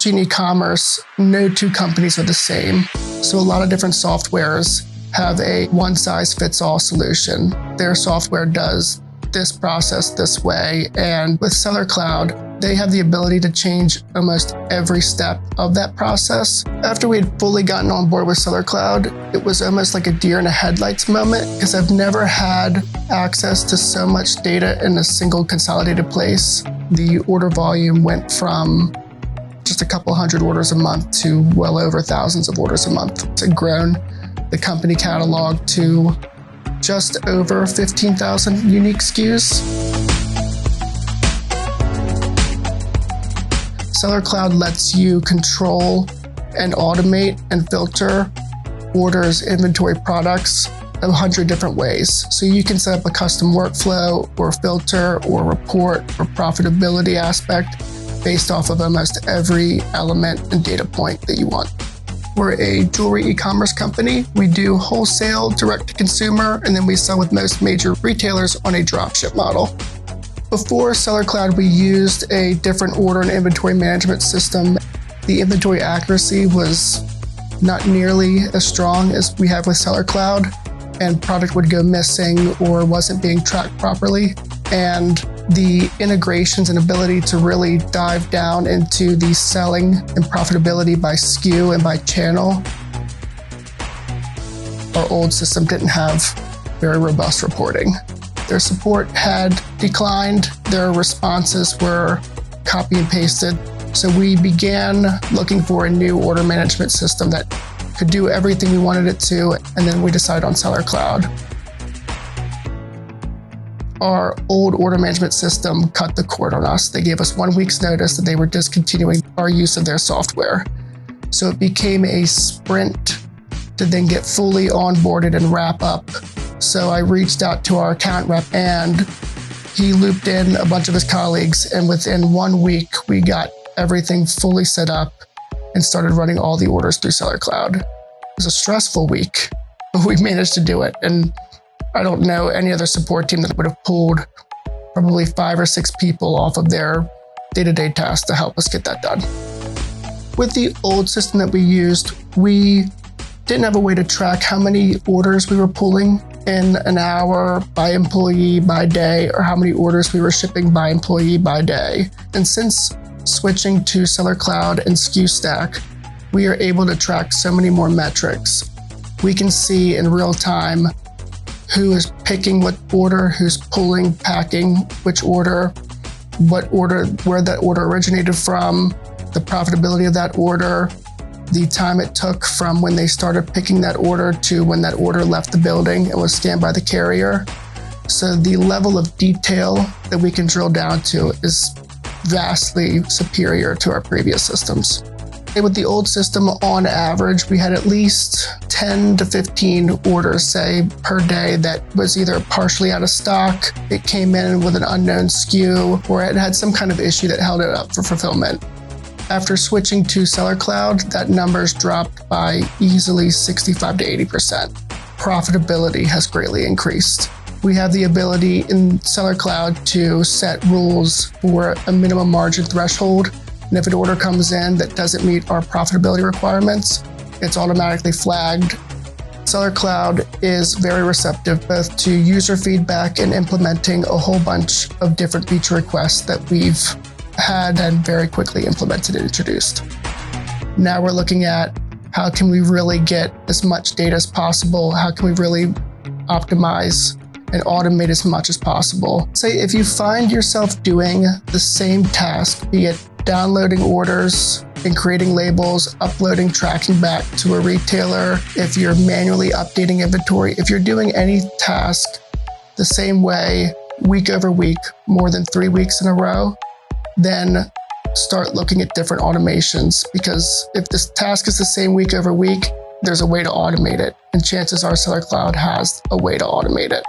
especially in e-commerce, no two companies are the same. So a lot of different softwares have a one-size-fits-all solution. Their software does this process this way. And with Sellercloud, they have the ability to change almost every step of that process. After we had fully gotten on board with Sellercloud, it was almost like a deer in the headlights moment, because I've never had access to so much data in a single consolidated place. The order volume went from just a couple hundred orders a month to well over thousands of orders a month. It's grown the company catalog to just over 15,000 unique SKUs. Sellercloud lets you control and automate and filter orders, inventory, products 100 different ways. So you can set up a custom workflow or filter or report or profitability aspect based off of almost every element and data point that you want. We're a jewelry e-commerce company. We do wholesale, direct to consumer, and then we sell with most major retailers on a dropship model. Before Sellercloud, we used a different order and inventory management system. The inventory accuracy was not nearly as strong as we have with Sellercloud, and product would go missing or wasn't being tracked properly. And the integrations and ability to really dive down into the selling and profitability by SKU and by channel, our old system didn't have very robust reporting. Their support had declined, their responses were copy and pasted. So we began looking for a new order management system that could do everything we wanted it to, and then we decided on Sellercloud. Our old order management system cut the cord on us. They gave us 1 week's notice that they were discontinuing our use of their software. So it became a sprint to then get fully onboarded and wrap up. So I reached out to our account rep and he looped in a bunch of his colleagues, and within 1 week, we got everything fully set up and started running all the orders through Sellercloud. It was a stressful week, but we managed to do it. And I don't know any other support team that would have pulled probably 5 or 6 people off of their day-to-day tasks to help us get that done. With the old system that we used, we didn't have a way to track how many orders we were pulling in an hour, by employee, by day, or how many orders we were shipping by employee, by day. And since switching to Sellercloud and SKU Stack, we are able to track so many more metrics. We can see in real time who is picking what order, who's pulling, packing which order, where that order originated from, the profitability of that order, the time it took from when they started picking that order to when that order left the building and was scanned by the carrier. So the level of detail that we can drill down to is vastly superior to our previous systems. And with the old system, on average, we had at least 10 to 15 orders, say, per day that was either partially out of stock, it came in with an unknown SKU, or it had some kind of issue that held it up for fulfillment. After switching to Sellercloud, that number's dropped by easily 65 to 80%. Profitability has greatly increased. We have the ability in Sellercloud to set rules for a minimum margin threshold. And if an order comes in that doesn't meet our profitability requirements, it's automatically flagged. Sellercloud is very receptive both to user feedback and implementing a whole bunch of different feature requests that we've had and very quickly implemented and introduced. Now we're looking at how can we really get as much data as possible? How can we really optimize and automate as much as possible? Say if you find yourself doing the same task, be it downloading orders and creating labels, uploading tracking back to a retailer, if you're manually updating inventory, if you're doing any task the same way week over week, more than 3 weeks in a row, then start looking at different automations, because if this task is the same week over week, there's a way to automate it. And chances are Sellercloud has a way to automate it.